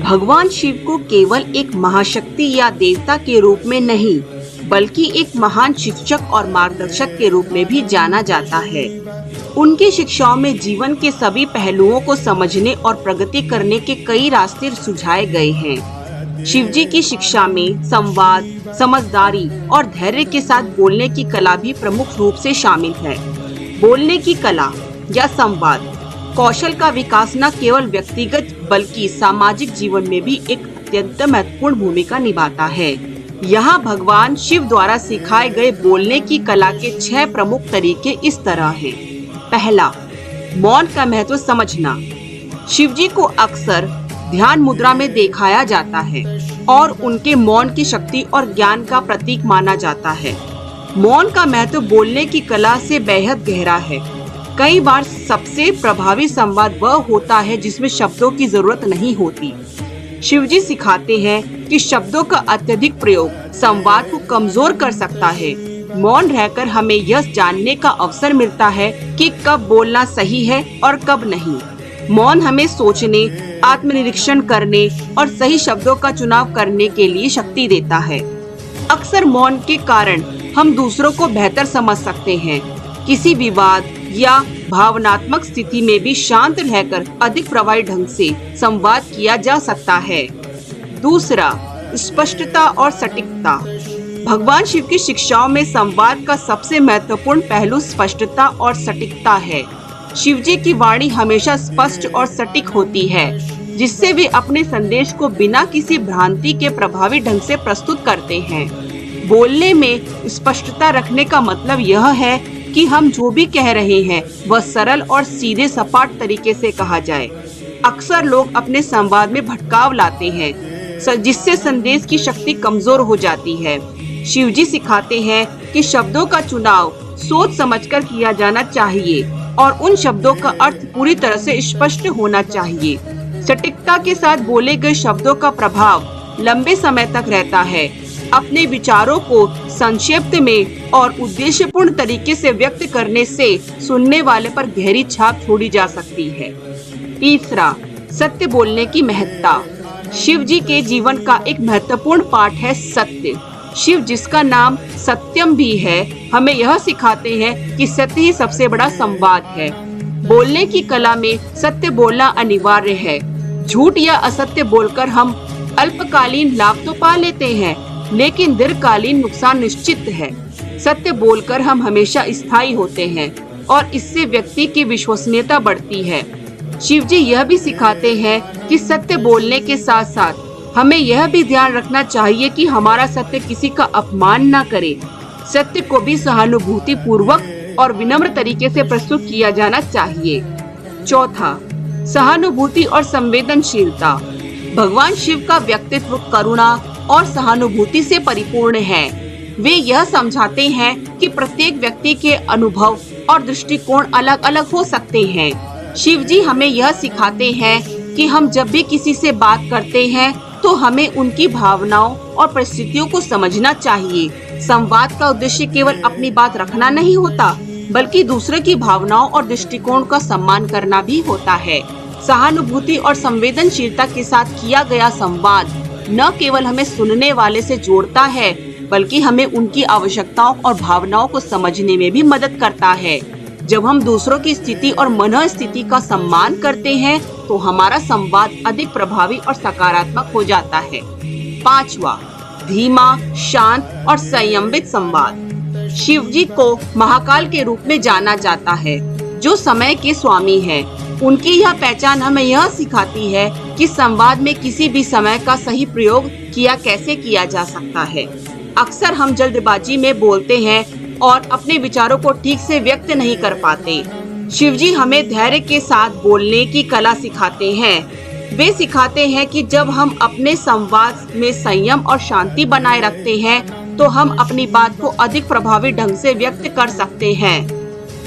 भगवान शिव को केवल एक महाशक्ति या देवता के रूप में नहीं, बल्कि एक महान शिक्षक और मार्गदर्शक के रूप में भी जाना जाता है। उनकी शिक्षाओं में जीवन के सभी पहलुओं को समझने और प्रगति करने के कई रास्ते सुझाए गए हैं। शिवजी की शिक्षा में संवाद, समझदारी और धैर्य के साथ बोलने की कला भी प्रमुख रूप से शामिल है। बोलने की कला या संवाद कौशल का विकास न केवल व्यक्तिगत बल्कि सामाजिक जीवन में भी एक अत्यंत महत्वपूर्ण भूमिका निभाता है। यहाँ भगवान शिव द्वारा सिखाए गए बोलने की कला के 6 प्रमुख तरीके इस तरह हैं। पहला, मौन का महत्व समझना। शिवजी को अक्सर ध्यान मुद्रा में दिखाया जाता है और उनके मौन की शक्ति और ज्ञान का प्रतीक माना जाता है। मौन का महत्व बोलने की कला से बेहद गहरा है। कई बार सबसे प्रभावी संवाद वह होता है जिसमें शब्दों की जरूरत नहीं होती। शिवजी सिखाते हैं कि शब्दों का अत्यधिक प्रयोग संवाद को कमजोर कर सकता है। मौन रहकर हमें यह जानने का अवसर मिलता है कि कब बोलना सही है और कब नहीं। मौन हमें सोचने, आत्मनिरीक्षण करने और सही शब्दों का चुनाव करने के लिए शक्ति देता है। अक्सर मौन के कारण हम दूसरों को बेहतर समझ सकते हैं। किसी विवाद या भावनात्मक स्थिति में भी शांत रहकर अधिक प्रभावी ढंग से संवाद किया जा सकता है। दूसरा, स्पष्टता और सटीकता। भगवान शिव की शिक्षाओं में संवाद का सबसे महत्वपूर्ण पहलू स्पष्टता और सटीकता है। शिवजी की वाणी हमेशा स्पष्ट और सटीक होती है, जिससे वे अपने संदेश को बिना किसी भ्रांति के प्रभावी ढंग से प्रस्तुत करते हैं। बोलने में स्पष्टता रखने का मतलब यह है कि हम जो भी कह रहे हैं वह सरल और सीधे सपाट तरीके से कहा जाए। अक्सर लोग अपने संवाद में भटकाव लाते हैं, जिससे संदेश की शक्ति कमजोर हो जाती है। शिवजी सिखाते हैं कि शब्दों का चुनाव सोच समझकर किया जाना चाहिए और उन शब्दों का अर्थ पूरी तरह से स्पष्ट होना चाहिए। सटीकता के साथ बोले गए शब्दों का प्रभाव लंबे समय तक रहता है। अपने विचारों को संक्षिप्त में और उद्देश्यपूर्ण तरीके से व्यक्त करने से सुनने वाले पर गहरी छाप छोड़ी जा सकती है। तीसरा, सत्य बोलने की महत्ता। शिव जी के जीवन का एक महत्वपूर्ण पाठ है सत्य। शिव, जिसका नाम सत्यम भी है, हमें यह सिखाते हैं कि सत्य ही सबसे बड़ा संवाद है। बोलने की कला में सत्य बोलना अनिवार्य है। झूठ या असत्य बोलकर हम अल्पकालीन लाभ तो पा लेते हैं, लेकिन दीर्घकालीन नुकसान निश्चित है। सत्य बोलकर हम हमेशा स्थायी होते हैं और इससे व्यक्ति की विश्वसनीयता बढ़ती है। शिवजी यह भी सिखाते हैं कि सत्य बोलने के साथ साथ हमें यह भी ध्यान रखना चाहिए कि हमारा सत्य किसी का अपमान न करे। सत्य को भी सहानुभूति पूर्वक और विनम्र तरीके से प्रस्तुत किया जाना चाहिए। चौथा, सहानुभूति और संवेदनशीलता। भगवान शिव का व्यक्तित्व करुणा और सहानुभूति से परिपूर्ण है। वे यह समझाते हैं कि प्रत्येक व्यक्ति के अनुभव और दृष्टिकोण अलग अलग हो सकते हैं। शिव जी हमें यह सिखाते हैं कि हम जब भी किसी से बात करते हैं तो हमें उनकी भावनाओं और परिस्थितियों को समझना चाहिए। संवाद का उद्देश्य केवल अपनी बात रखना नहीं होता, बल्कि दूसरे की भावनाओं और दृष्टिकोण का सम्मान करना भी होता है। सहानुभूति और संवेदनशीलता के साथ किया गया संवाद न केवल हमें सुनने वाले से जोड़ता है, बल्कि हमें उनकी आवश्यकताओं और भावनाओं को समझने में भी मदद करता है। जब हम दूसरों की स्थिति और मनोस्थिति का सम्मान करते हैं, तो हमारा संवाद अधिक प्रभावी और सकारात्मक हो जाता है। पांचवा, धीमा, शांत और संयमित संवाद। शिव जी को महाकाल के रूप में जाना जाता है, जो समय के स्वामी हैं। उनकी यह पहचान हमें यह सिखाती है कि संवाद में किसी भी समय का सही प्रयोग कैसे किया जा सकता है। अक्सर हम जल्दबाजी में बोलते हैं और अपने विचारों को ठीक से व्यक्त नहीं कर पाते। शिवजी हमें धैर्य के साथ बोलने की कला सिखाते हैं। वे सिखाते हैं कि जब हम अपने संवाद में संयम और शांति बनाए रखते हैं, तो हम अपनी बात को अधिक प्रभावी ढंग से व्यक्त कर सकते हैं।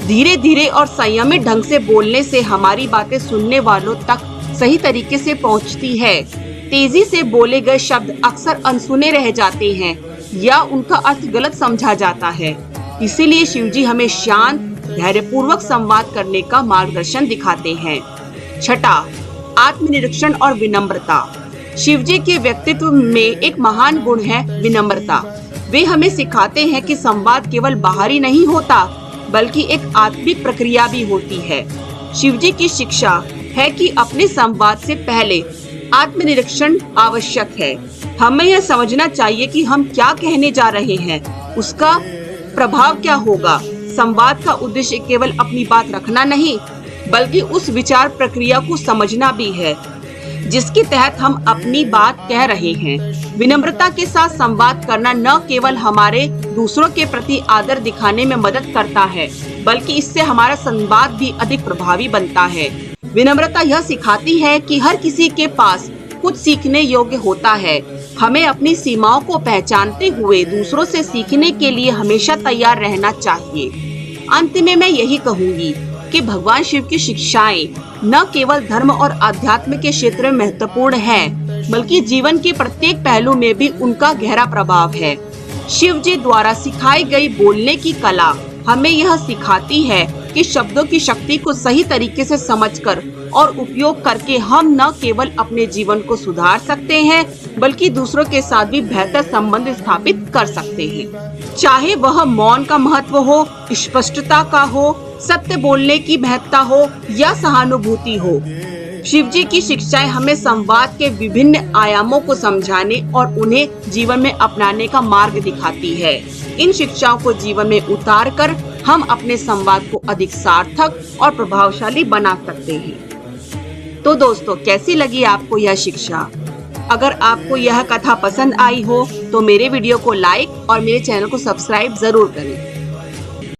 धीरे धीरे और संयमित ढंग से बोलने से हमारी बातें सुनने वालों तक सही तरीके से पहुंचती है। तेजी से बोले गए शब्द अक्सर अनसुने रह जाते हैं या उनका अर्थ गलत समझा जाता है। इसीलिए शिवजी हमें शांत, धैर्यपूर्वक संवाद करने का मार्गदर्शन दिखाते हैं। छठा, आत्मनिरीक्षण और विनम्रता। शिव जी के व्यक्तित्व में एक महान गुण है विनम्रता। वे हमें सिखाते हैं कि संवाद केवल बाहरी नहीं होता, बल्कि एक आत्मिक प्रक्रिया भी होती है। शिव जी की शिक्षा है कि अपने संवाद से पहले आत्मनिरीक्षण आवश्यक है। हमें यह समझना चाहिए कि हम क्या कहने जा रहे हैं, उसका प्रभाव क्या होगा। संवाद का उद्देश्य केवल अपनी बात रखना नहीं, बल्कि उस विचार प्रक्रिया को समझना भी है जिसके तहत हम अपनी बात कह रहे हैं। विनम्रता के साथ संवाद करना न केवल हमारे दूसरों के प्रति आदर दिखाने में मदद करता है, बल्कि इससे हमारा संवाद भी अधिक प्रभावी बनता है। विनम्रता यह सिखाती है कि हर किसी के पास कुछ सीखने योग्य होता है। हमें अपनी सीमाओं को पहचानते हुए दूसरों से सीखने के लिए हमेशा तैयार रहना चाहिए। अंत में मैं यही कहूंगी कि भगवान शिव की शिक्षाएं न केवल धर्म और अध्यात्म के क्षेत्र में महत्वपूर्ण है, बल्कि जीवन के प्रत्येक पहलू में भी उनका गहरा प्रभाव है। शिव जी द्वारा सिखाई गई बोलने की कला हमें यह सिखाती है कि शब्दों की शक्ति को सही तरीके से समझकर और उपयोग करके हम न केवल अपने जीवन को सुधार सकते हैं, बल्कि दूसरों के साथ भी बेहतर संबंध स्थापित कर सकते हैं। चाहे वह मौन का महत्व हो, स्पष्टता का हो, सत्य बोलने की महत्ता हो या सहानुभूति हो। शिव जी की शिक्षाएं हमें संवाद के विभिन्न आयामों को समझाने और उन्हें जीवन में अपनाने का मार्ग दिखाती है। इन शिक्षाओं को जीवन में उतार कर हम अपने संवाद को अधिक सार्थक और प्रभावशाली बना सकते हैं। तो दोस्तों, कैसी लगी आपको यह शिक्षा? अगर आपको यह कथा पसंद आई हो तो मेरे वीडियो को लाइक और मेरे चैनल को सब्सक्राइब जरूर करें।